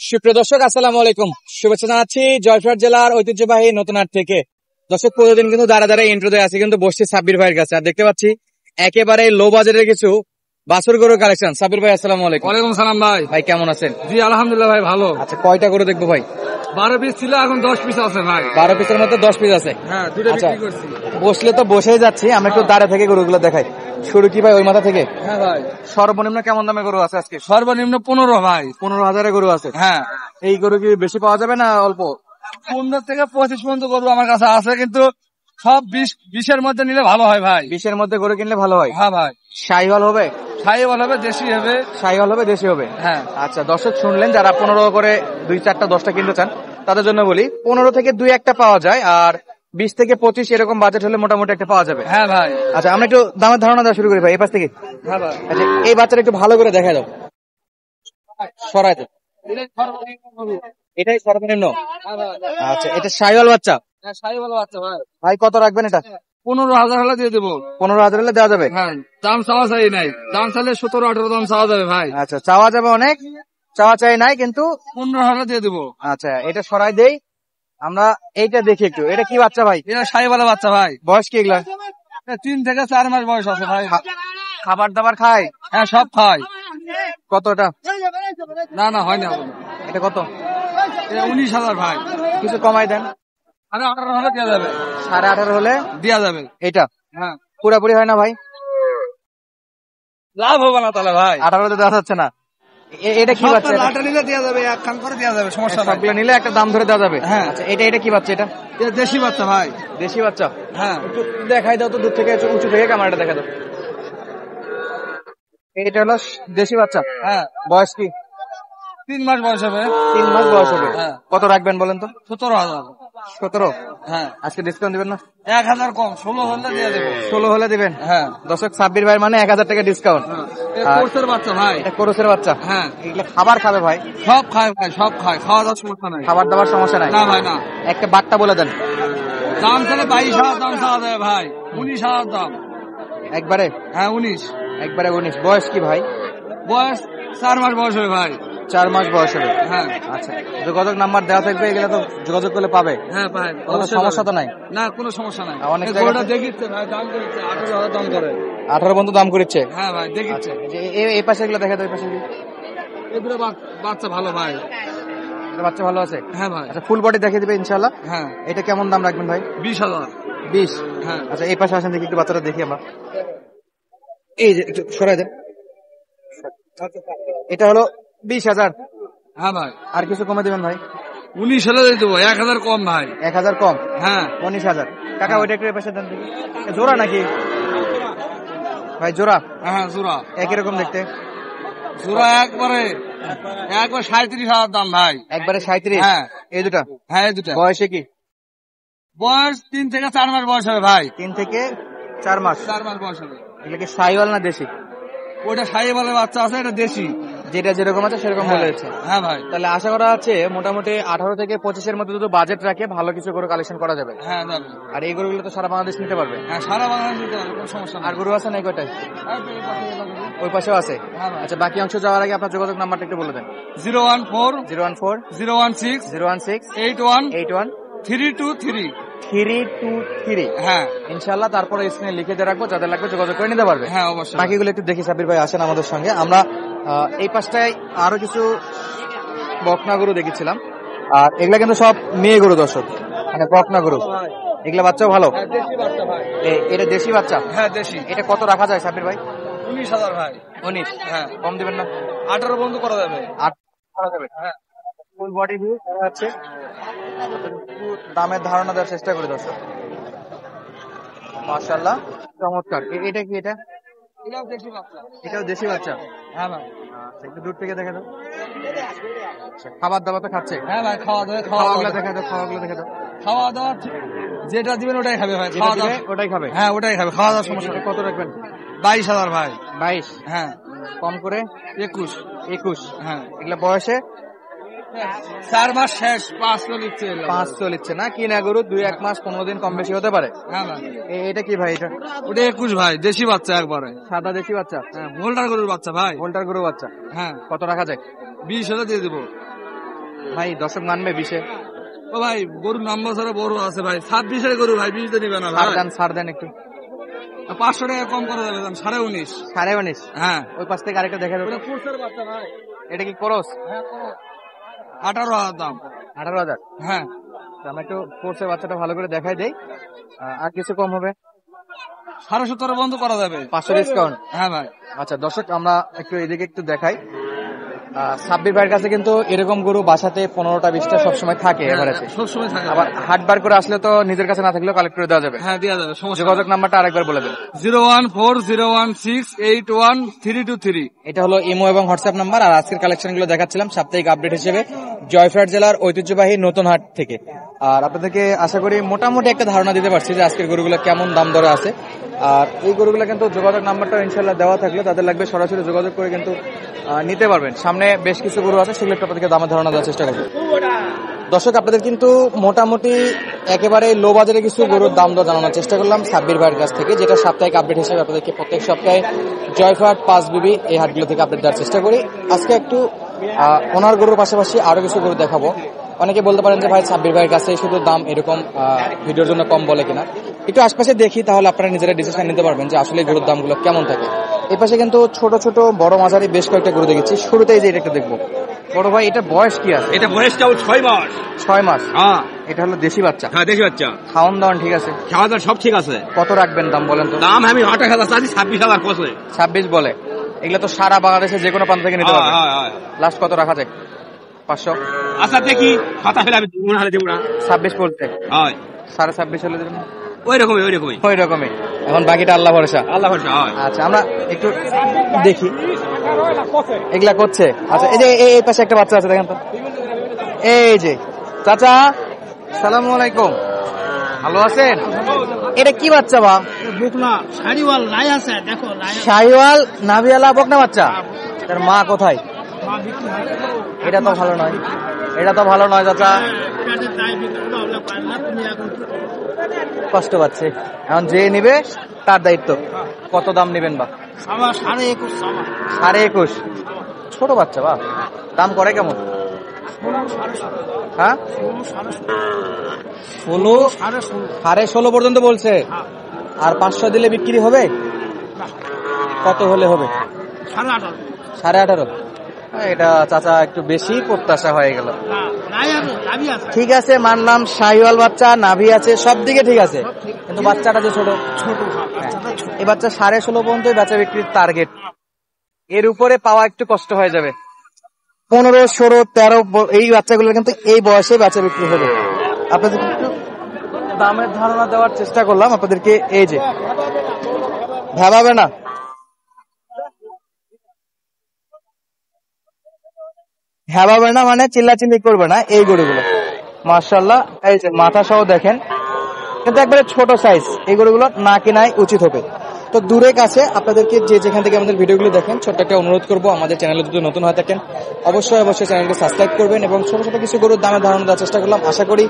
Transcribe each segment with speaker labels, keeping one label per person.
Speaker 1: সুপ্রিয় দর্শক, আসসালামু আলাইকুম। শুভেচ্ছা জানাচ্ছি জয়পুরহাট জেলার ঐতিহ্যবাহী নতুন হাট থেকে। দর্শক, প্রতিদিন কিন্তু দাঁড়া দাঁড়ায় ইন্ট্রো দেওয়া আছে, কিন্তু বসছি সাব্বির ভাইয়ের কাছে। আর দেখতে পাচ্ছি একেবারে লো বাজারের কিছু বাছুর গরুর কালেকশন। সাব্বির ভাই, আসসালামু আলাইকুম।
Speaker 2: ওয়ালাইকুম সালাম ভাই।
Speaker 1: ভাই কেমন আছেন?
Speaker 2: জি আলহামদুলিল্লাহ ভাই, ভালো।
Speaker 1: আচ্ছা, কয়টা গরু দেখবো ভাই?
Speaker 2: 12 পিস ছিল, এখন 10 পিস আছে ভাই।
Speaker 1: 12 পিসের মধ্যে 10 পিস আছে।
Speaker 2: হ্যাঁ, দুটো
Speaker 1: আচ্ছা,
Speaker 2: বিক্রি করছি।
Speaker 1: বসলে তো বসেই যাচ্ছি, আমরা একটু দাঁড়া থেকে গরুগুলো দেখাই। শুরু কি ভাই ওই মাথা থেকে?
Speaker 2: হ্যাঁ ভাই,
Speaker 1: সর্বনিম্ন কেমন দামে গরু আছে আজকে?
Speaker 2: সর্বনিম্ন 15 ভাই।
Speaker 1: 15,000 গরু আছে।
Speaker 2: হ্যাঁ,
Speaker 1: এই গরু কি বেশি পাওয়া যাবে না অল্প?
Speaker 2: 15 থেকে 25 পর্যন্ত গরু আমার কাছে আছে, কিন্তু সব 20-20 মধ্যে নিলে ভালো হয় ভাই।
Speaker 1: 20-এর মধ্যে গরু কিনলে ভালো হয়।
Speaker 2: হ্যাঁ ভাই,
Speaker 1: শাহিওয়াল হবে?
Speaker 2: সাইওয়াল হবে, দেশি হবে।
Speaker 1: শাহিওয়াল হবে, দেশি হবে।
Speaker 2: হ্যাঁ
Speaker 1: আচ্ছা দর্শক, শুনলেন, যারা 15 করে 2-4টা 10টা কিনতে চান তাদের জন্য বলি, 15 থেকে 2-1টা পাওয়া যায়, আর 20 থেকে 25 এরকম বাজেট হলে মোটামুটি একটা পাওয়া যাবে।
Speaker 2: হ্যাঁ ভাই।
Speaker 1: আচ্ছা, আমরা একটু দামের ধারণা দেওয়া শুরু করি ভাই, এই পাশ থেকে।
Speaker 2: হ্যাঁ ভাই,
Speaker 1: আচ্ছা, এই বাচ্চাটা একটু ভালো করে দেখা দাও, সরাইতে। এটাই সর্বনিম্ন?
Speaker 2: হ্যাঁ ভাই।
Speaker 1: আচ্ছা, এটা শাহিওয়াল বাচ্চা।
Speaker 2: হ্যাঁ, সাইওয়াল বাচ্চা ভাই।
Speaker 1: ভাই কত রাখবেন এটা?
Speaker 2: 15,000 হলে দিয়ে দেবো।
Speaker 1: 15,000 হলে দেওয়া যাবে?
Speaker 2: হ্যাঁ, দাম চাওয়া চাই নাই, দাম চাইলে 17-18 দাম চাওয়া যাবে ভাই।
Speaker 1: আচ্ছা, চাওয়া যাবে অনেক, চাওয়া চাই নাই, কিন্তু
Speaker 2: 15 হলে দিয়ে দেবো।
Speaker 1: আচ্ছা এটা সরাই দেই। আমরা এইটা দেখি একটু, এটা কি বাচ্চা ভাই?
Speaker 2: এটা সাইওয়াল বাচ্চা ভাই।
Speaker 1: বয়স কি এগুলা?
Speaker 2: 3 থেকে 4 মাস বয়স আছে ভাই।
Speaker 1: খাবার দাবার খায়?
Speaker 2: হ্যাঁ, সব খায়।
Speaker 1: কতটা?
Speaker 2: না না, হয় না।
Speaker 1: এটা কত?
Speaker 2: এটা 19,000 ভাই।
Speaker 1: কিছু কমাই দেন।
Speaker 2: আরে 18 হলে দেওয়া যাবে।
Speaker 1: 18.5 হলে
Speaker 2: দেওয়া যাবে।
Speaker 1: এটা
Speaker 2: হ্যাঁ,
Speaker 1: পুরাপুরি হয় না ভাই?
Speaker 2: লাভ হবে না তাহলে ভাই।
Speaker 1: 18 তে দেওয়া যাচ্ছে না। এটা কি বাচ্চা? এটা
Speaker 2: লাটা নিলে দেওয়া যাবে, এক খান করে দেওয়া যাবে, সমস্যা নাই।
Speaker 1: সবগুলো নিলে একটা দাম ধরে দেওয়া যাবে।
Speaker 2: হ্যাঁ।
Speaker 1: আচ্ছা, এটা কি বাচ্চা? এটা
Speaker 2: এটা দেশি বাচ্চা ভাই।
Speaker 1: দেশি বাচ্চা।
Speaker 2: হ্যাঁ,
Speaker 1: একটু দেখাই দাও তো দূর থেকে, একটু উঁচু থেকে ক্যামেরাটা দেখা দাও। এটা হলো দেশি বাচ্চা।
Speaker 2: হ্যাঁ,
Speaker 1: বয়স কি?
Speaker 2: 3 মাস বয়স হবে।
Speaker 1: 3 মাস বয়স হবে।
Speaker 2: হ্যাঁ।
Speaker 1: কত রাখবেন বলেন তো?
Speaker 2: 17,000।
Speaker 1: 17?
Speaker 2: হ্যাঁ,
Speaker 1: আজকে ডিসকাউন্ট দিবেন না?
Speaker 2: 1,000 কম, 16 হলে দিয়ে দেবো।
Speaker 1: 16 হলে দিবেন?
Speaker 2: হ্যাঁ।
Speaker 1: দর্শক, সাব্বির ভাই মানে 1,000 টাকা ডিসকাউন্ট।
Speaker 2: এটা কোর্সের বাচ্চা ভাই।
Speaker 1: এটা কোরসের বাচ্চা।
Speaker 2: হ্যাঁ,
Speaker 1: এগুলো খাবার খাবে ভাই?
Speaker 2: সব খায় ভাই, সব খায়, খাওয়া দাওয়ার সমস্যা নাই।
Speaker 1: খাবার দাবার সমস্যা নাই?
Speaker 2: না ভাই না।
Speaker 1: একটা বাট্টা বলে দেন।
Speaker 2: দাম তাহলে 22,000 দাম চাওয়া যাবে ভাই। 19,000 দাম।
Speaker 1: একবারে?
Speaker 2: হ্যাঁ, 19।
Speaker 1: একবারে 19। বয়স কি ভাই?
Speaker 2: বয়স 4 মাস বয়স হবে ভাই।
Speaker 1: 4 মাস বয়স হবে।
Speaker 2: হ্যাঁ।
Speaker 1: আচ্ছা, যোগাযোগ নাম্বার দেওয়া থাকবে, এগুলো তো যোগাযোগ করলে পাবে।
Speaker 2: হ্যাঁ ভাই,
Speaker 1: কোনো সমস্যা তো নাই?
Speaker 2: না, কোনো সমস্যা নাই।
Speaker 1: অনেক
Speaker 2: এই
Speaker 1: জায়গাতে-
Speaker 2: গরুটা দেখিচ্ছে ভাই, দাম করেছে 18,000 দাম করে।
Speaker 1: 18 পর্যন্ত দাম করেছে?
Speaker 2: হ্যাঁ ভাই, দেখিচ্ছে।
Speaker 1: এই পাশে এগুলো দেখা দাও, এই পাশে
Speaker 2: এগুলো বাচ্চা ভালো ভাই।
Speaker 1: এটা বাচ্চা ভালো আছে?
Speaker 2: হ্যাঁ ভাই।
Speaker 1: আচ্ছা, ফুল বডি দেখিয়ে দিবে ইনশাল্লাহ।
Speaker 2: হ্যাঁ,
Speaker 1: এটা কেমন দাম রাখবেন ভাই?
Speaker 2: 20,000।
Speaker 1: 20?
Speaker 2: হ্যাঁ।
Speaker 1: আচ্ছা, এই পাশে আসেন, দেখি একটু বাচ্চাটা দেখি আমরা। এই যে একটু সরাই দেন। এটা হলো 20,000।
Speaker 2: হ্যাঁ ভাই,
Speaker 1: আর কিছু কমে দিবেন ভাই?
Speaker 2: 19 হলে দিয়ে দেবো, 1,000 কম ভাই।
Speaker 1: 1,000 কম?
Speaker 2: হ্যাঁ।
Speaker 1: 19,000। কাকা ওইটা একটু এই পাশে দেন দেখি। জোড়া নাকি ভাই? জোড়া?
Speaker 2: হ্যাঁ, জোড়া।
Speaker 1: একই রকম দেখতে?
Speaker 2: জোড়া একবার 37,000 দাম ভাই।
Speaker 1: একবারে 37?
Speaker 2: হ্যাঁ।
Speaker 1: এই দুটা?
Speaker 2: হ্যাঁ, এই দুটা।
Speaker 1: বয়সে কি?
Speaker 2: বয়স 3 থেকে 4 মাস বয়স হবে ভাই।
Speaker 1: 3 থেকে 4 মাস?
Speaker 2: 4 মাস বয়স হবে।
Speaker 1: এগুলো কি শাহিওয়াল না দেশি?
Speaker 2: ওটা সাইওয়ালের বাচ্চা আছে, এটা দেশি।
Speaker 1: যেটা যেরকম আছে সেরকম
Speaker 2: হ্যাঁ।
Speaker 1: বলে দিচ্ছে।
Speaker 2: হ্যাঁ ভাই।
Speaker 1: তাহলে আশা করা আছে মোটামুটি 18 থেকে 25-এর মধ্যে যদি বাজেট রাখে ভালো কিছু করে কালেকশন করা যাবে।
Speaker 2: হ্যাঁ যাবে।
Speaker 1: আর এই গরুগুলো তো সারা বাংলাদেশ নিতে পারবে।
Speaker 2: হ্যাঁ, সারা বাংলাদেশ নিতে পারবে, কোনো সমস্যা
Speaker 1: আর
Speaker 2: নাই।
Speaker 1: গরু আছে না এই কয়টাই? ওই পাশেও আছে?
Speaker 2: হ্যাঁ ভাই।
Speaker 1: আচ্ছা, বাকি অংশ যাওয়ার আগে আপনার যোগাযোগ নাম্বারটা একটু বলে দেন।
Speaker 2: 014
Speaker 1: 014
Speaker 2: 016
Speaker 1: 016
Speaker 2: 81
Speaker 1: 81
Speaker 2: 323।
Speaker 1: 323।
Speaker 2: হ্যাঁ।
Speaker 1: ইনশাল্লাহ, তারপরে স্ক্রিনে লিখে দিয়ে রাখবো, যাদের লাগবে যোগাযোগ করে নিতে পারবে।
Speaker 2: হ্যাঁ, অবশ্যই।
Speaker 1: বাকিগুলো একটু দেখি। সাব্বির ভাই আসেন আমাদের সঙ্গে। আমরা এই পাশটায় আরো কিছু বকনা গরু দেখেছিলাম, আর এগুলা কিন্তু সব মেয়ে গরু দর্শক, মানে বকনা গরু। এগুলা বাচ্চাও ভালো?
Speaker 2: হ্যাঁ, দেশি বাচ্চা ভাই।
Speaker 1: এটা দেশি বাচ্চা?
Speaker 2: হ্যাঁ, দেশি।
Speaker 1: এটা কত রাখা যায় সাব্বির ভাই?
Speaker 2: 19,000 ভাই।
Speaker 1: 19?
Speaker 2: হ্যাঁ,
Speaker 1: কম দিবেন না?
Speaker 2: 18 বন্ধ করা যাবে।
Speaker 1: 8 করা যাবে?
Speaker 2: হ্যাঁ।
Speaker 1: ফুল বডি ভিউ আছে। দামের ধারণা দেওয়ার চেষ্টা করি দর্শক। মাশাআল্লাহ, চমৎকার। এটা কি? এটা
Speaker 2: এটাও দেশি বাচ্চা।
Speaker 1: এটাও দেশি বাচ্চা?
Speaker 2: হ্যাঁ ভাই।
Speaker 1: আচ্ছা, একটু দূর থেকে দেখা দাও। আচ্ছা, খাবার দাবার তো খাচ্ছে?
Speaker 2: হ্যাঁ ভাই, খাওয়া দাওয়া
Speaker 1: খাওয়াগুলো দেখা দাও, খাওয়াগুলো দেখা দাও।
Speaker 2: খাওয়া দাওয়া যেটা দিবেন ওটাই খাবে ভাই।
Speaker 1: যেটা
Speaker 2: খাওয়া
Speaker 1: দিবে
Speaker 2: দাওয়া
Speaker 1: ওটাই খাবে?
Speaker 2: হ্যাঁ, ওটাই খাবে, খাওয়া দাওয়ার সমস্যা
Speaker 1: এটা
Speaker 2: নেই।
Speaker 1: কত রাখবেন?
Speaker 2: 22,000 ভাই।
Speaker 1: 22?
Speaker 2: হ্যাঁ,
Speaker 1: কম করে?
Speaker 2: 21।
Speaker 1: 21?
Speaker 2: হ্যাঁ।
Speaker 1: এগুলা বয়সে
Speaker 2: 4 মাস শেষ, 5 লিখছে।
Speaker 1: 5 চলিচ্ছে না? কি না গরু 2-1 মাস 15 দিন কম বেশি হতে পারে।
Speaker 2: হ্যাঁ ভাই।
Speaker 1: এটা কি ভাই? এটা
Speaker 2: ওটা 21 ভাই, দেশি বাচ্চা একবারে।
Speaker 1: সাদা দেশি বাচ্চা?
Speaker 2: হ্যাঁ, ভোল্টার গরুর বাচ্চা ভাই।
Speaker 1: ভোল্টার গরু বাচ্চা?
Speaker 2: হ্যাঁ,
Speaker 1: কত রাখা যায়?
Speaker 2: 20 হলে দিয়ে দেবো।
Speaker 1: ভাই দর্শক মানবে 20-এ?
Speaker 2: ও ভাই গরুর নাম্বার ছাড়া বড় আছে ভাই, 26-এর গরু ভাই, 20 তো নিবে না ভাই।
Speaker 1: ছাড় দেন একটু।
Speaker 2: 500 টাকা কম করে দেবে, 19.5।
Speaker 1: 19.5?
Speaker 2: হ্যাঁ।
Speaker 1: ওই পাশ থেকে আরেকটা দেখা যাবে।
Speaker 2: ওটা কোর্সের বাচ্চা ভাই।
Speaker 1: এটা কি ক্রস?
Speaker 2: হ্যাঁ, 18,000 দাম।
Speaker 1: 18,000?
Speaker 2: হ্যাঁ।
Speaker 1: আমরা একটু কোর্সের বাচ্চাটা ভালো করে দেখাই দেই। আর কিছু কম হবে?
Speaker 2: 17.5 বন্ধ করা যাবে।
Speaker 1: 500 ডিসকাউন্ট?
Speaker 2: হ্যাঁ ভাই।
Speaker 1: আচ্ছা দর্শক, আমরা একটু এদিকে একটু দেখাই। সাব্বির ভাইয়ের কাছে কিন্তু এরকম গরু বাসাতে 15টা 20টা সবসময় থাকে এভারেজে।
Speaker 2: সবসময় থাকে।
Speaker 1: আবার হাট বার করে আসলে তো নিজের কাছে না থাকলেও কালেক্ট করে দেওয়া যাবে।
Speaker 2: হ্যাঁ, দেওয়া যাবে, সমস্যা নেই।
Speaker 1: যোগাযোগ নাম্বারটা আরেকবার বলে দেন।
Speaker 2: 01401681323।
Speaker 1: এটা হলো ইমো এবং হোয়াটসঅ্যাপ নাম্বার। আর আজকের কালেকশন গুলো দেখাচ্ছিলাম সাপ্তাহিক আপডেট হিসেবে জয়ফ্রাট জেলার ঐতিহ্যবাহী নতুন হাট থেকে। আর আপনাদেরকে আশা করি মোটামুটি একটা ধারণা দিতে পারছি যে আজকের গরুগুলো কেমন দাম দরে আছে। আর এই গরুগুলো কিন্তু যোগাযোগ নাম্বারটা ইনশাল্লাহ দেওয়া থাকলে তাদের লাগবে সরাসরি যোগাযোগ করে কিন্তু নিতে পারবেন। সামনে বেশ কিছু গরু আছে, সেগুলো একটু আপনাদেরকে দামের ধারণা দেওয়ার চেষ্টা করবো। দর্শক, আপনাদের কিন্তু মোটামুটি একেবারে লো বাজারে কিছু গরুর দাম দর জানানোর চেষ্টা করলাম সাব্বির ভাইয়ের কাছ থেকে, যেটা সাপ্তাহিক আপডেট হিসেবে আপনাদেরকে প্রত্যেক সপ্তাহে জয়ফ্রাট, পাঁচবিবি এই হাটগুলো থেকে আপডেট দেওয়ার চেষ্টা করি। আজকে একটু ওনার গরুর পাশাপাশি আরো কিছু গরু দেখাবো। অনেকে বলতে পারেন যে ভাই সাব্বির ভাইয়ের কাছে শুধু দাম এরকম ভিডিওর জন্য কম বলে কিনা। একটু আশপাশে দেখি, তাহলে আপনারা নিজেরা ডিসিশন নিতে পারবেন যে আসলে গরুর দামগুলো কেমন থাকে। এই পাশে কিন্তু ছোট ছোট বড় মাঝারি বেশ কয়েকটা গরু দেখেছি। শুরুতেই যে এটা একটু দেখবো। বড় ভাই, এটা বয়স কি আছে?
Speaker 3: এটা বয়সটাও 6 মাস।
Speaker 1: 6 মাস?
Speaker 3: হ্যাঁ।
Speaker 1: এটা হলো দেশি বাচ্চা?
Speaker 3: হ্যাঁ, দেশি বাচ্চা।
Speaker 1: খাওয়ান দাওয়ান ঠিক আছে?
Speaker 3: খাওয়া দাওয়া সব ঠিক আছে।
Speaker 1: কত রাখবেন দাম বলেন তো?
Speaker 3: দাম আমি 28,000 চাচ্ছি, 26,000 কষে।
Speaker 1: 26 বলে? এগুলো তো সারা বাংলাদেশে যে কোনো প্রান্ত থেকে নিতে পারবে। লাস্ট কত রাখা যায়? 500?
Speaker 3: আচ্ছা দেখি, কথা হলে আমি মনে হলে দেবো না।
Speaker 1: 26 বলতে?
Speaker 3: হয়
Speaker 1: 26.5 হলে দেবেন?
Speaker 3: ওই রকমই ওই রকমই
Speaker 1: ওই রকমই। এখন বাকিটা আল্লাহ ভরসা।
Speaker 3: আল্লাহ ভরসা। হয়।
Speaker 1: আচ্ছা, আমরা একটু দেখি এগুলা করছে। আচ্ছা, এই যে এই পাশে একটা বাচ্চা আছে, দেখেন তো। এই যে চাচা, সালামু আলাইকুম, ভালো আছেন? এটা কি বাচ্চা বা?
Speaker 4: বুকলা শাড়িওয়াল লাই আছে, দেখো লাই
Speaker 1: শাহিওয়াল নাভিয়ালা বকনা বাচ্চা। তার মা কোথায়? এটা তো ভালো নয়, এটা তো ভালো নয় চাচা, কষ্ট পাচ্ছে। এখন যে নিবে তার দায়িত্ব। কত দাম নিবেন বা? 21.5। ছোট বাচ্চা বা? দাম করে কেমন? হ্যাঁ, 16 পর্যন্ত বলছে। আর 500 দিলে বিক্রি হবে? কত হলে হবে? 18.5। এটা চাচা একটু বেশি প্রত্যাশা হয়ে গেল। ঠিক আছে, মানলাম শাহিওয়াল বাচ্চা, নাভি আছে, সব দিকে ঠিক আছে, কিন্তু বাচ্চাটা যে ছোট। এই বাচ্চা 16.5 পর্যন্ত বেচা বিক্রির টার্গেট। এর উপরে পাওয়া একটু কষ্ট হয়ে যাবে। 15, 16, 13 এই বাচ্চাগুলো কিন্তু এই বয়সে বেচা বিক্রি হবে। আপনাদের একটু দামের ধারণা দেওয়ার চেষ্টা করলাম আপনাদেরকে। এই যে ভাবাবে না, ভাবাবে না মানে চিল্লাচিল্লি করবে না। এই গরুগুলো মাশাআল্লাহ, এই যে মাথা সহ দেখেন, কিন্তু একবারে ছোট সাইজ। এই গরুগুলো না কেনাই উচিত হবে। তো দূরে কাছে আপনাদেরকে যে যেখান থেকে আমাদের ভিডিওগুলো দেখেন, ছোট্ট একটা অনুরোধ করবো, আমাদের চ্যানেলে যদি নতুন হয়ে থাকেন অবশ্যই চ্যানেলটি সাবস্ক্রাইব করবেন। এবং ছোট ছোট কিছু গরুর দামের ধারণা দেওয়ার চেষ্টা করলাম। আশা করি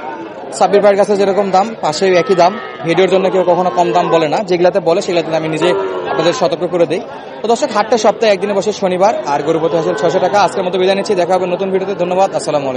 Speaker 1: সাব্বির ভাইয়ের কাছে যেরকম দাম, পাশেও একই দাম। ভিডিওর জন্য কেউ কখনো কম দাম বলে না, যেগুলাতে বলে সেগুলাতে আমি নিজে আপনাদের সতর্ক করে দিই। তো দর্শক, হাটটা সপ্তাহে একদিনে বসে শনিবার। আর গরু প্রতি হাসিল 600 টাকা। আজকের মতো বিদায় নিচ্ছি, দেখা হবে নতুন ভিডিওতে। ধন্যবাদ, আসসালামু আলাইকুম।